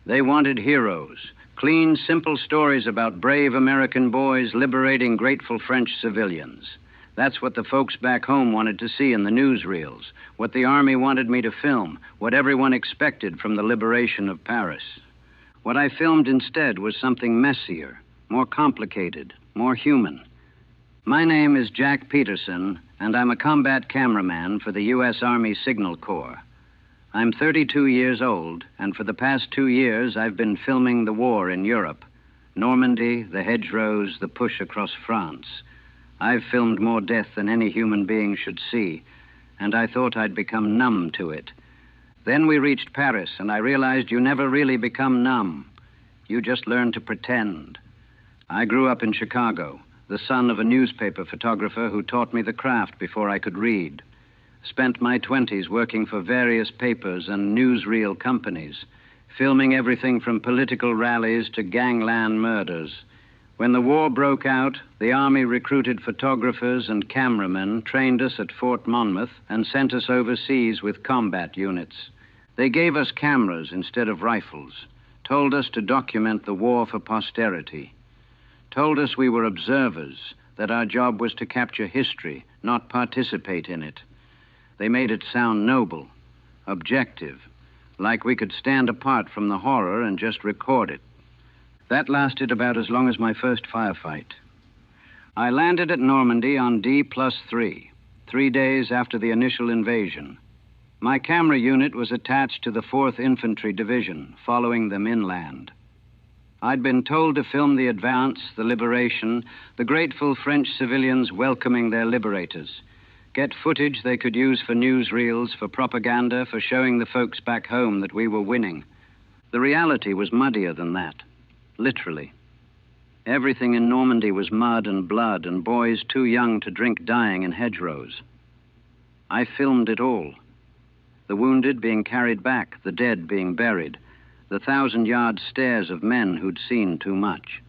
They wanted heroes, clean, simple stories about brave American boys liberating grateful French civilians. That's what the folks back home wanted to see in the newsreels, what the Army wanted me to film, what everyone expected from the liberation of Paris. What I filmed instead was something messier, more complicated, more human. My name is Jack Peterson, and I'm a combat cameraman for the U.S. Army Signal Corps. I'm 32 years old, and for the past 2 years I've been filming the war in Europe. Normandy, the hedgerows, the push across France. I've filmed more death than any human being should see, and I thought I'd become numb to it. Then we reached Paris, and I realized you never really become numb. You just learn to pretend. I grew up in Chicago, the son of a newspaper photographer who taught me the craft before I could read. Spent my 20s working for various papers and newsreel companies, filming everything from political rallies to gangland murders. When the war broke out, the Army recruited photographers and cameramen, trained us at Fort Monmouth, and sent us overseas with combat units. They gave us cameras instead of rifles, told us to document the war for posterity, told us we were observers, that our job was to capture history, not participate in it. They made it sound noble, objective, like we could stand apart from the horror and just record it. That lasted about as long as my first firefight. I landed at Normandy on D+3, 3 days after the initial invasion. My camera unit was attached to the 4th Infantry Division, following them inland. I'd been told to film the advance, the liberation, the grateful French civilians welcoming their liberators. Get footage they could use for newsreels, for propaganda, for showing the folks back home that we were winning. The reality was muddier than that, literally. Everything in Normandy was mud and blood and boys too young to drink dying in hedgerows. I filmed it all. The wounded being carried back, the dead being buried, the 1,000-yard stares of men who'd seen too much.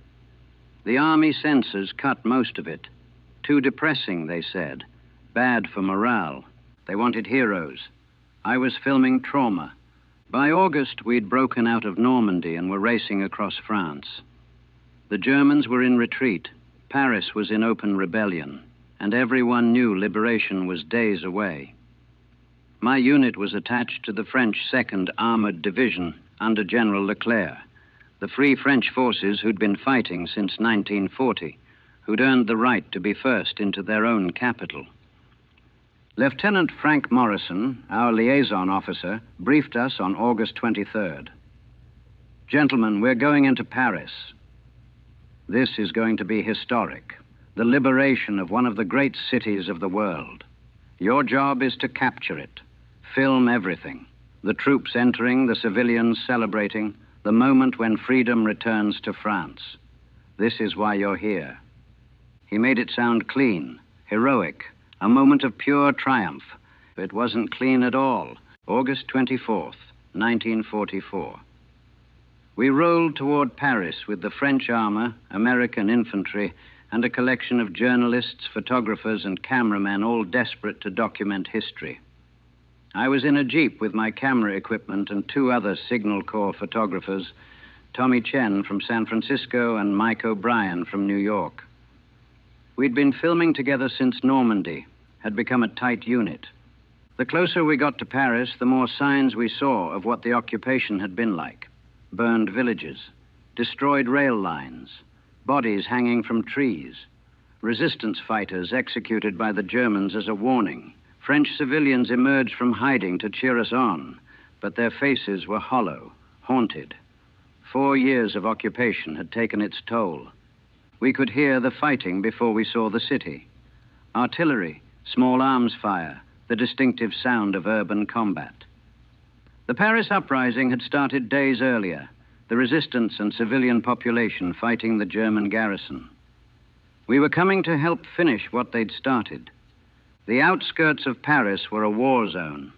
The Army censors cut most of it. Too depressing, they said. Bad for morale. They wanted heroes. I was filming trauma. By August, we'd broken out of Normandy and were racing across France. The Germans were in retreat. Paris was in open rebellion, and everyone knew liberation was days away. My unit was attached to the French 2nd Armored Division under General Leclerc, the Free French forces who'd been fighting since 1940, who'd earned the right to be first into their own capital. Lieutenant Frank Morrison, our liaison officer, briefed us on August 23rd. Gentlemen, we're going into Paris. This is going to be historic, the liberation of one of the great cities of the world. Your job is to capture it, film everything, the troops entering, the civilians celebrating, the moment when freedom returns to France. This is why you're here. He made it sound clean, heroic, a moment of pure triumph. It wasn't clean at all. August 24th, 1944. We rolled toward Paris with the French armor, American infantry, and a collection of journalists, photographers, and cameramen all desperate to document history. I was in a Jeep with my camera equipment and 2 other Signal Corps photographers, Tommy Chen from San Francisco and Mike O'Brien from New York. We'd been filming together since Normandy, had become a tight unit. The closer we got to Paris, the more signs we saw of what the occupation had been like. Burned villages, destroyed rail lines, bodies hanging from trees, resistance fighters executed by the Germans as a warning. French civilians emerged from hiding to cheer us on, but their faces were hollow, haunted. 4 years of occupation had taken its toll. We could hear the fighting before we saw the city. Artillery, small arms fire, the distinctive sound of urban combat. The Paris uprising had started days earlier, the resistance and civilian population fighting the German garrison. We were coming to help finish what they'd started. The outskirts of Paris were a war zone.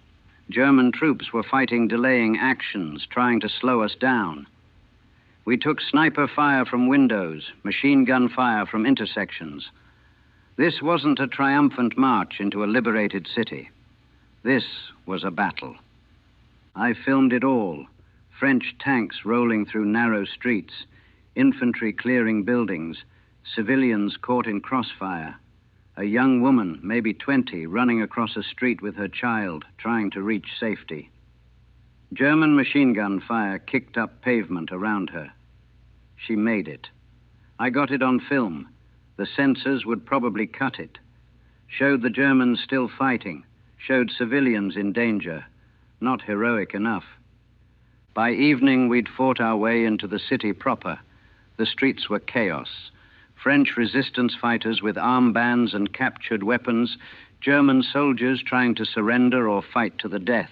German troops were fighting delaying actions, trying to slow us down. We took sniper fire from windows, machine gun fire from intersections. This wasn't a triumphant march into a liberated city. This was a battle. I filmed it all. French tanks rolling through narrow streets, infantry clearing buildings, civilians caught in crossfire, a young woman, maybe 20, running across a street with her child, trying to reach safety. German machine gun fire kicked up pavement around her. She made it. I got it on film. The censors would probably cut it. Showed the Germans still fighting, showed civilians in danger. Not heroic enough. By evening, we'd fought our way into the city proper. The streets were chaos. French resistance fighters with armbands and captured weapons, German soldiers trying to surrender or fight to the death,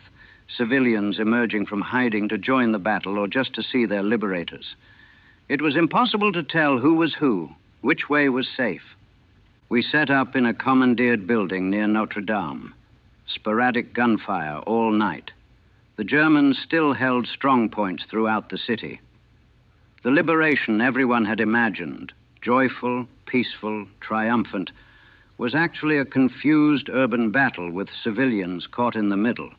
civilians emerging from hiding to join the battle or just to see their liberators. It was impossible to tell who was who, which way was safe. We set up in a commandeered building near Notre Dame. Sporadic gunfire all night. The Germans still held strong points throughout the city. The liberation everyone had imagined, joyful, peaceful, triumphant, was actually a confused urban battle with civilians caught in the middle.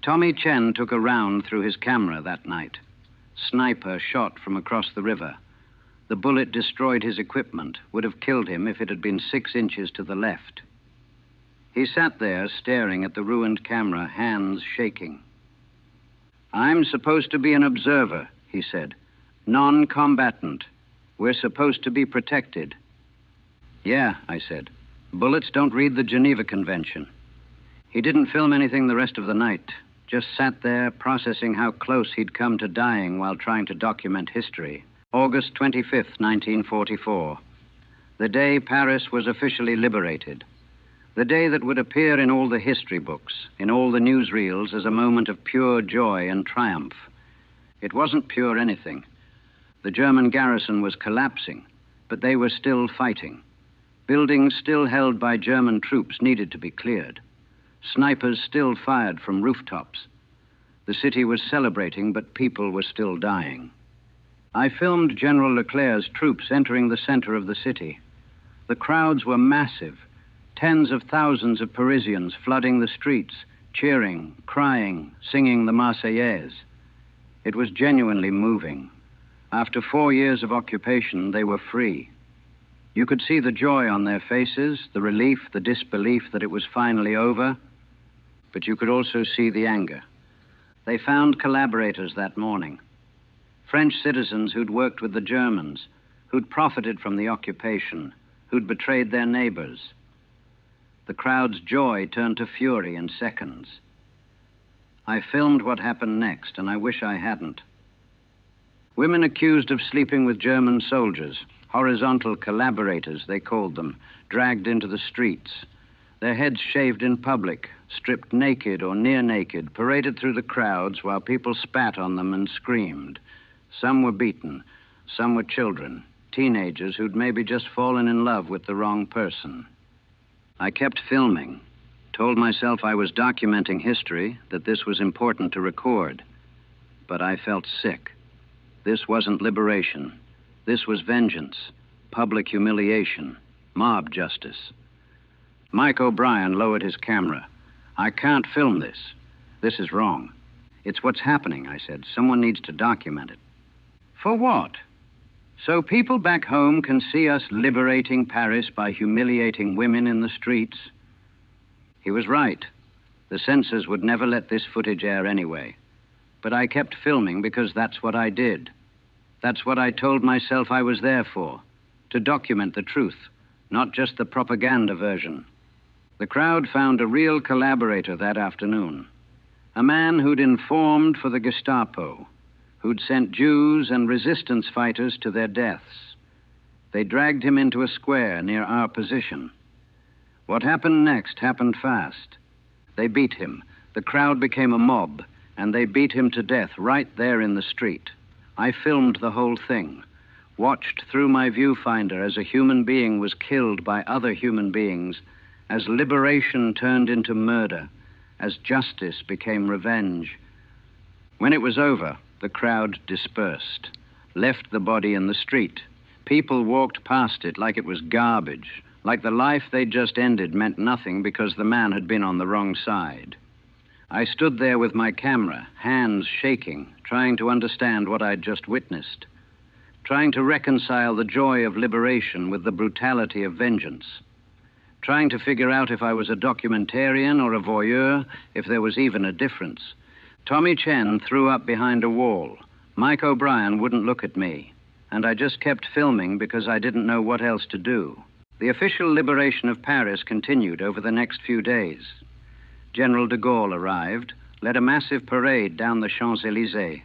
Tommy Chen took a round through his camera that night. Sniper shot from across the river. The bullet destroyed his equipment, would have killed him if it had been 6 inches to the left. He sat there staring at the ruined camera, hands shaking. "I'm supposed to be an observer," he said. "Non-combatant. We're supposed to be protected." "Yeah," I said. "Bullets don't read the Geneva Convention." He didn't film anything the rest of the night, just sat there processing how close he'd come to dying while trying to document history. August 25th, 1944. The day Paris was officially liberated. The day that would appear in all the history books, in all the newsreels as a moment of pure joy and triumph. It wasn't pure anything. The German garrison was collapsing, but they were still fighting. Buildings still held by German troops needed to be cleared. Snipers still fired from rooftops. The city was celebrating, but people were still dying. I filmed General Leclerc's troops entering the center of the city. The crowds were massive. Tens of thousands of Parisians flooding the streets, cheering, crying, singing the Marseillaise. It was genuinely moving. After 4 years of occupation, they were free. You could see the joy on their faces, the relief, the disbelief that it was finally over, but you could also see the anger. They found collaborators that morning. French citizens who'd worked with the Germans, who'd profited from the occupation, who'd betrayed their neighbors. The crowd's joy turned to fury in seconds. I filmed what happened next, and I wish I hadn't. Women accused of sleeping with German soldiers, horizontal collaborators, they called them, dragged into the streets. Their heads shaved in public, stripped naked or near naked, paraded through the crowds while people spat on them and screamed. Some were beaten, some were children, teenagers who'd maybe just fallen in love with the wrong person. I kept filming, told myself I was documenting history, that this was important to record. But I felt sick. This wasn't liberation. This was vengeance, public humiliation, mob justice. Mike O'Brien lowered his camera. "I can't film this. This is wrong." "It's what's happening," I said. "Someone needs to document it." "For what? So people back home can see us liberating Paris by humiliating women in the streets?" He was right. The censors would never let this footage air anyway. But I kept filming because that's what I did. That's what I told myself I was there for, to document the truth, not just the propaganda version. The crowd found a real collaborator that afternoon, a man who'd informed for the Gestapo, who'd sent Jews and resistance fighters to their deaths. They dragged him into a square near our position. What happened next happened fast. They beat him. The crowd became a mob, and they beat him to death right there in the street. I filmed the whole thing, watched through my viewfinder as a human being was killed by other human beings, as liberation turned into murder, as justice became revenge. When it was over, the crowd dispersed, left the body in the street. People walked past it like it was garbage, like the life they'd just ended meant nothing because the man had been on the wrong side. I stood there with my camera, hands shaking, trying to understand what I'd just witnessed, trying to reconcile the joy of liberation with the brutality of vengeance, trying to figure out if I was a documentarian or a voyeur, if there was even a difference. Tommy Chen threw up behind a wall. Mike O'Brien wouldn't look at me, and I just kept filming because I didn't know what else to do. The official liberation of Paris continued over the next few days. General de Gaulle arrived, led a massive parade down the Champs-Élysées.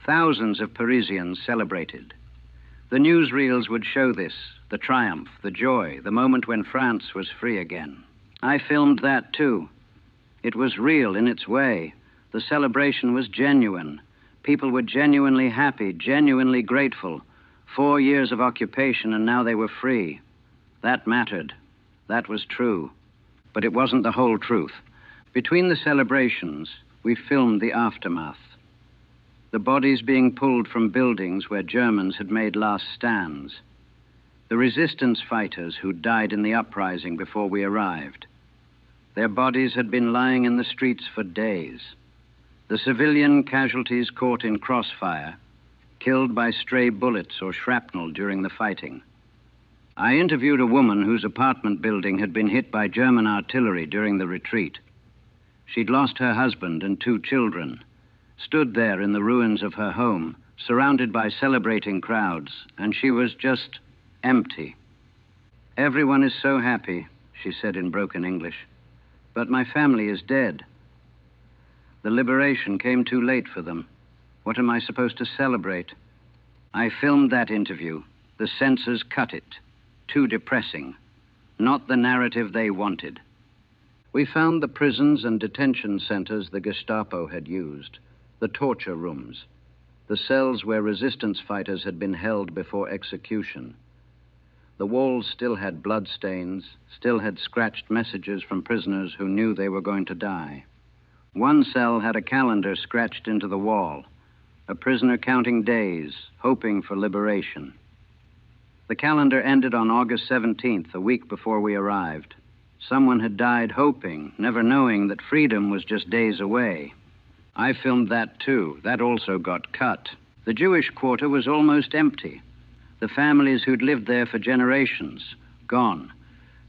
Thousands of Parisians celebrated. The newsreels would show this, the triumph, the joy, the moment when France was free again. I filmed that too. It was real in its way. The celebration was genuine. People were genuinely happy, genuinely grateful. 4 years of occupation and now they were free. That mattered. That was true. But it wasn't the whole truth. Between the celebrations, we filmed the aftermath. The bodies being pulled from buildings where Germans had made last stands. The resistance fighters who died in the uprising before we arrived. Their bodies had been lying in the streets for days. The civilian casualties caught in crossfire, killed by stray bullets or shrapnel during the fighting. I interviewed a woman whose apartment building had been hit by German artillery during the retreat. She'd lost her husband and 2 children, stood there in the ruins of her home, surrounded by celebrating crowds, and she was just empty. "Everyone is so happy," she said in broken English, "but my family is dead. The liberation came too late for them. What am I supposed to celebrate?" I filmed that interview. The censors cut it. Too depressing. Not the narrative they wanted. We found the prisons and detention centers the Gestapo had used, the torture rooms, the cells where resistance fighters had been held before execution. The walls still had bloodstains, still had scratched messages from prisoners who knew they were going to die. One cell had a calendar scratched into the wall, a prisoner counting days, hoping for liberation. The calendar ended on August 17th, a week before we arrived. Someone had died hoping, never knowing that freedom was just days away. I filmed that too. That also got cut. The Jewish quarter was almost empty. The families who'd lived there for generations, gone.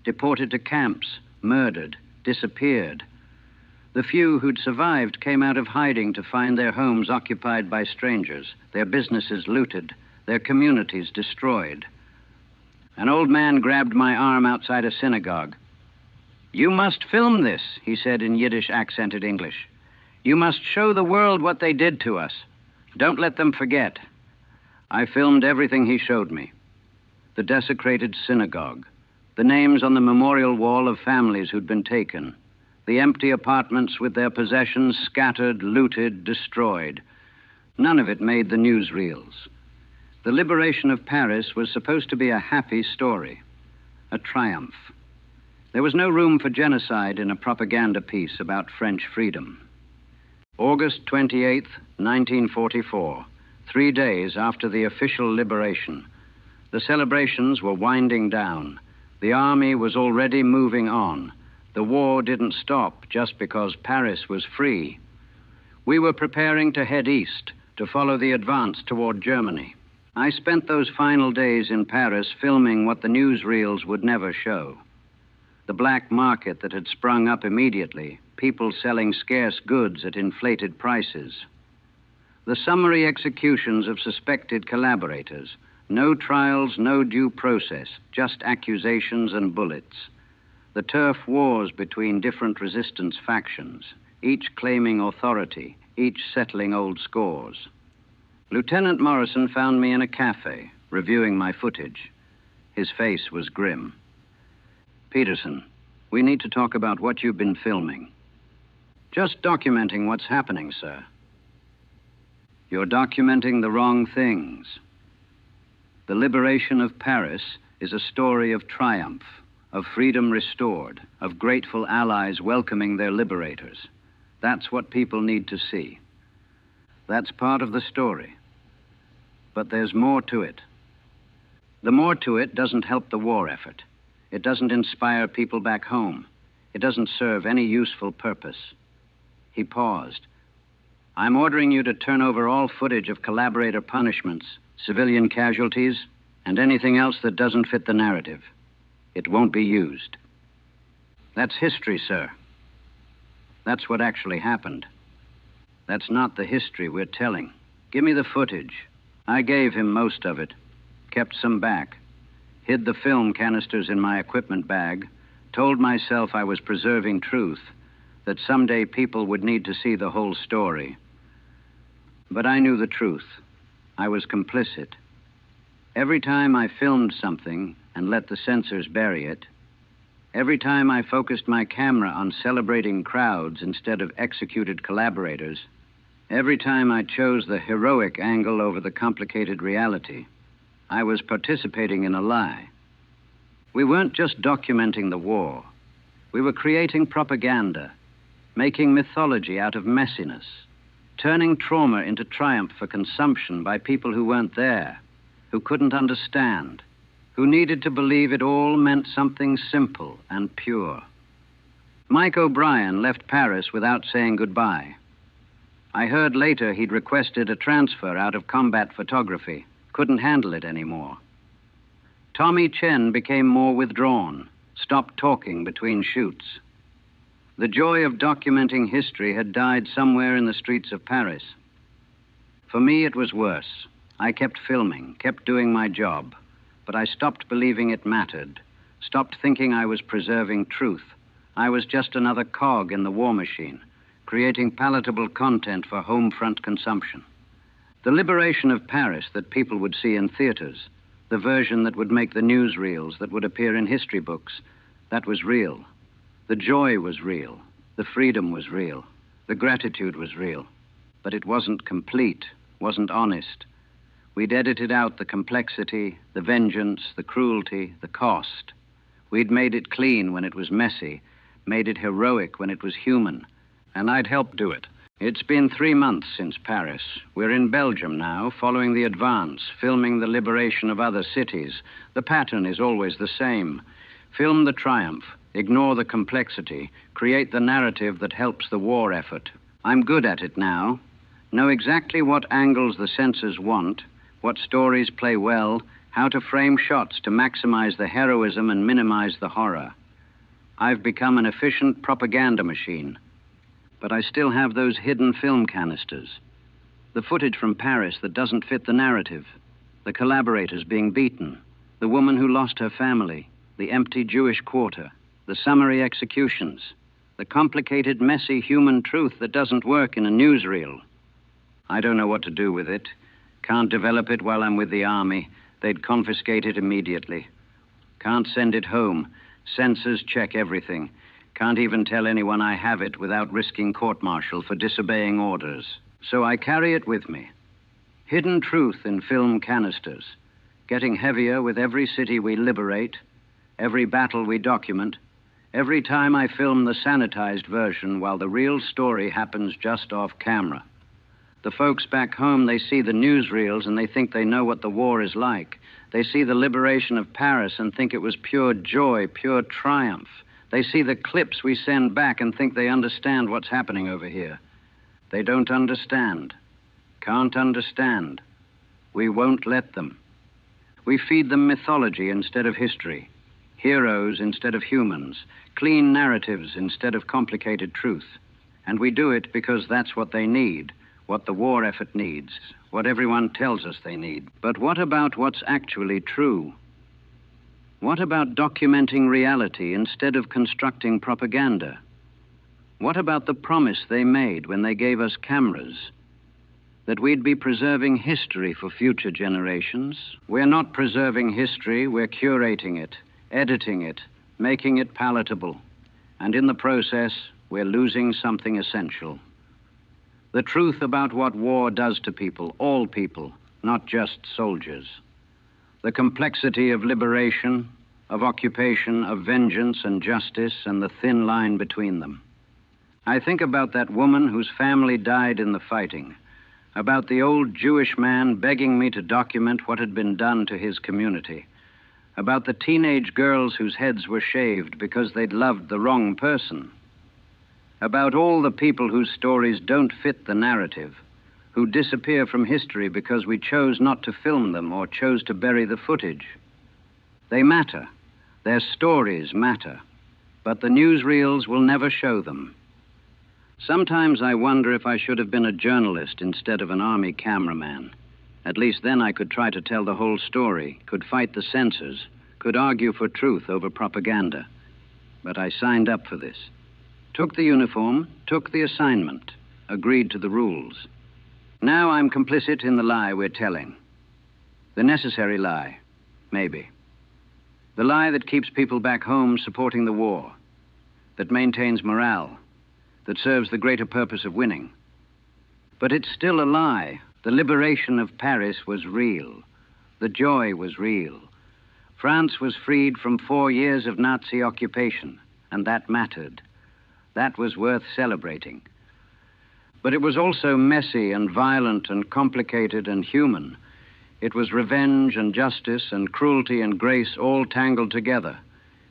Deported to camps, murdered, disappeared. The few who'd survived came out of hiding to find their homes occupied by strangers, their businesses looted, their communities destroyed. An old man grabbed my arm outside a synagogue. "You must film this," he said in Yiddish accented English. "You must show the world what they did to us. Don't let them forget." I filmed everything he showed me. The desecrated synagogue, the names on the memorial wall of families who'd been taken, the empty apartments with their possessions scattered, looted, destroyed. None of it made the newsreels. The liberation of Paris was supposed to be a happy story, a triumph. There was no room for genocide in a propaganda piece about French freedom. August 28th, 1944, 3 days after the official liberation. The celebrations were winding down. The army was already moving on. The war didn't stop just because Paris was free. We were preparing to head east, to follow the advance toward Germany. I spent those final days in Paris filming what the newsreels would never show. The black market that had sprung up immediately, people selling scarce goods at inflated prices. The summary executions of suspected collaborators. No trials, no due process, just accusations and bullets. The turf wars between different resistance factions, each claiming authority, each settling old scores. Lieutenant Morrison found me in a cafe, reviewing my footage. His face was grim. "Peterson, we need to talk about what you've been filming." "Just documenting what's happening, sir." "You're documenting the wrong things. The liberation of Paris is a story of triumph, of freedom restored, of grateful allies welcoming their liberators. That's what people need to see. That's part of the story. But there's more to it. The more to it doesn't help the war effort. It doesn't inspire people back home. It doesn't serve any useful purpose. He paused. I'm ordering you to turn over all footage of collaborator punishments, civilian casualties, and anything else that doesn't fit the narrative. It won't be used. That's history, sir. That's what actually happened. That's not the history we're telling. Give me the footage. I gave him most of it, kept some back, hid the film canisters in my equipment bag, told myself I was preserving truth, that someday people would need to see the whole story. But I knew the truth. I was complicit. Every time I filmed something and let the censors bury it, every time I focused my camera on celebrating crowds instead of executed collaborators, every time I chose the heroic angle over the complicated reality, I was participating in a lie. We weren't just documenting the war. We were creating propaganda, making mythology out of messiness, turning trauma into triumph for consumption by people who weren't there, who couldn't understand, who needed to believe it all meant something simple and pure. Mike O'Brien left Paris without saying goodbye. I heard later he'd requested a transfer out of combat photography, couldn't handle it anymore. Tommy Chen became more withdrawn, stopped talking between shoots. The joy of documenting history had died somewhere in the streets of Paris. For me, it was worse. I kept filming, kept doing my job, but I stopped believing it mattered, stopped thinking I was preserving truth. I was just another cog in the war machine, creating palatable content for home front consumption. The liberation of Paris that people would see in theaters, the version that would make the newsreels, that would appear in history books, that was real. The joy was real. The freedom was real. The gratitude was real. But it wasn't complete, wasn't honest. We'd edited out the complexity, the vengeance, the cruelty, the cost. We'd made it clean when it was messy, made it heroic when it was human, and I'd helped do it. It's been 3 months since Paris. We're in Belgium now, following the advance, filming the liberation of other cities. The pattern is always the same. Film the triumph, ignore the complexity, create the narrative that helps the war effort. I'm good at it now. Know exactly what angles the censors want, what stories play well, how to frame shots to maximize the heroism and minimize the horror. I've become an efficient propaganda machine. But I still have those hidden film canisters. The footage from Paris that doesn't fit the narrative. The collaborators being beaten. The woman who lost her family. The empty Jewish quarter. The summary executions. The complicated, messy human truth that doesn't work in a newsreel. I don't know what to do with it. Can't develop it while I'm with the army. They'd confiscate it immediately. Can't send it home. Censors check everything. Can't even tell anyone I have it without risking court-martial for disobeying orders. So I carry it with me. Hidden truth in film canisters, getting heavier with every city we liberate, every battle we document, every time I film the sanitized version while the real story happens just off camera. The folks back home, they see the newsreels and they think they know what the war is like. They see the liberation of Paris and think it was pure joy, pure triumph. They see the clips we send back and think they understand what's happening over here. They don't understand. Can't understand. We won't let them. We feed them mythology instead of history, heroes instead of humans, clean narratives instead of complicated truth. And we do it because that's what they need, what the war effort needs, what everyone tells us they need. But what about what's actually true? What about documenting reality instead of constructing propaganda? What about the promise they made when they gave us cameras? That we'd be preserving history for future generations? We're not preserving history, we're curating it, editing it, making it palatable. And in the process, we're losing something essential. The truth about what war does to people, all people, not just soldiers. The complexity of liberation, of occupation, of vengeance and justice, and the thin line between them. I think about that woman whose family died in the fighting, about the old Jewish man begging me to document what had been done to his community, about the teenage girls whose heads were shaved because they'd loved the wrong person. About all the people whose stories don't fit the narrative, who disappear from history because we chose not to film them or chose to bury the footage. They matter. Their stories matter. But the newsreels will never show them. Sometimes I wonder if I should have been a journalist instead of an army cameraman. At least then I could try to tell the whole story, could fight the censors, could argue for truth over propaganda. But I signed up for this. Took the uniform, took the assignment, agreed to the rules. Now I'm complicit in the lie we're telling. The necessary lie, maybe. The lie that keeps people back home supporting the war, that maintains morale, that serves the greater purpose of winning. But it's still a lie. The liberation of Paris was real. The joy was real. France was freed from 4 years of Nazi occupation, and that mattered. That was worth celebrating. But it was also messy and violent and complicated and human. It was revenge and justice and cruelty and grace all tangled together.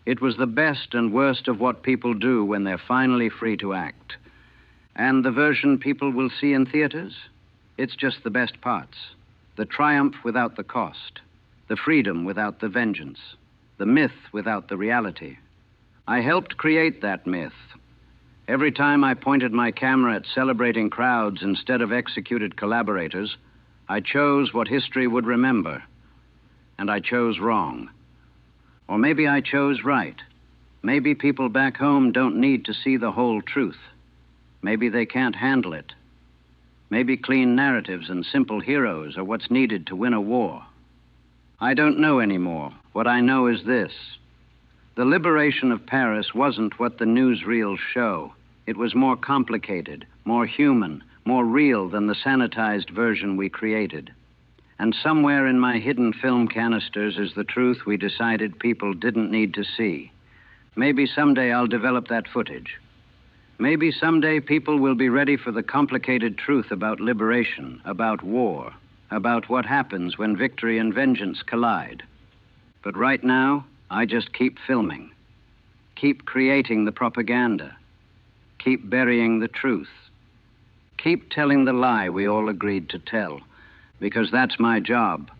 It was the best and worst of what people do when they're finally free to act. And the version people will see in theaters? It's just the best parts. The triumph without the cost. The freedom without the vengeance. The myth without the reality. I helped create that myth. Every time I pointed my camera at celebrating crowds instead of executed collaborators, I chose what history would remember. And I chose wrong. Or maybe I chose right. Maybe people back home don't need to see the whole truth. Maybe they can't handle it. Maybe clean narratives and simple heroes are what's needed to win a war. I don't know anymore. What I know is this. The liberation of Paris wasn't what the newsreels show. It was more complicated, more human, more real than the sanitized version we created. And somewhere in my hidden film canisters is the truth we decided people didn't need to see. Maybe someday I'll develop that footage. Maybe someday people will be ready for the complicated truth about liberation, about war, about what happens when victory and vengeance collide. But right now, I just keep filming. Keep creating the propaganda. Keep burying the truth. Keep telling the lie we all agreed to tell. Because that's my job.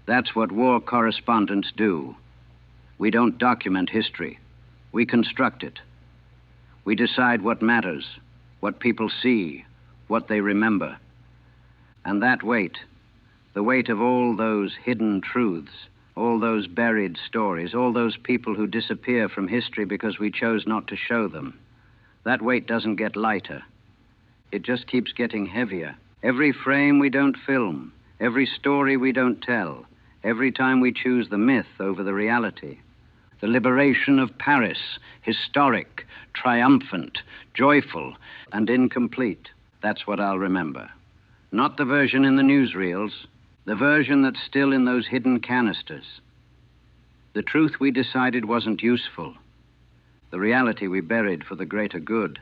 That's what war correspondents do. We don't document history. We construct it. We decide what matters, what people see, what they remember. And that weight, the weight of all those hidden truths, all those buried stories, all those people who disappear from history because we chose not to show them, that weight doesn't get lighter. It just keeps getting heavier. Every frame we don't film, every story we don't tell, every time we choose the myth over the reality. The liberation of Paris, historic, triumphant, joyful, and incomplete. That's what I'll remember. Not the version in the newsreels, the version that's still in those hidden canisters. The truth we decided wasn't useful. The reality we buried for the greater good.